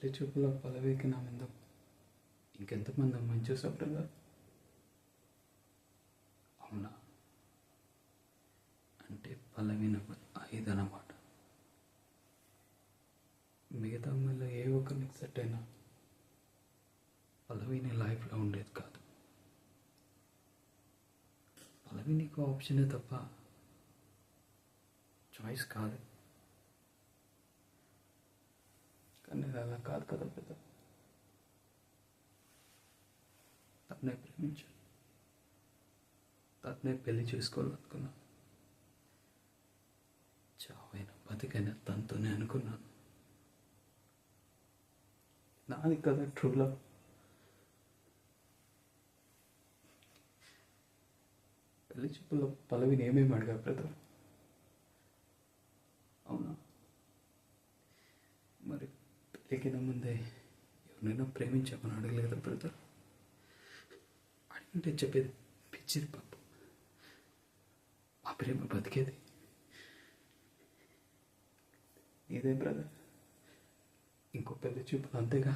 పెళ్లి చూపులో పల్లవికి నా మీద ఇంకెంతమంది అమ్మాయిని చూసావు బ్రదర్? అవునా? అంటే పల్లవి నెంబర్ 5 అన్నమాట. మిగతా అమ్మాయిలో ఏ ఒక్కరికి సెట్ అయినా పల్లవి నీ లైఫ్లో ఉండేది కాదు. పల్లవి నీకు ఆప్షనే తప్ప చాయిస్ కాదు. కానీ అది అలా కాదు కదా బ్రదర్. తన్నే ప్రేమించాను, తన్నే పెళ్లి చేసుకోవాలనుకున్నాను. చావైనా బతికైనా తనతోనే అనుకున్నాను. నాది కదా ట్రూ లవ్. పెళ్లి చూపుల్లో పల్లవిని ఏమేమి అడిగా బ్రదర్? అవునా? మరి పెళ్ళికిన ముందే ఎవరినైనా ప్రేమించామని అడగలేదు బ్రదర్. అడిగింటే చెప్పేది పిచ్చిది పాపం. మా ప్రేమ బతికేది. ఇదే బ్రదర్, ఇంకో పెళ్లి చూపులు అంతేగా.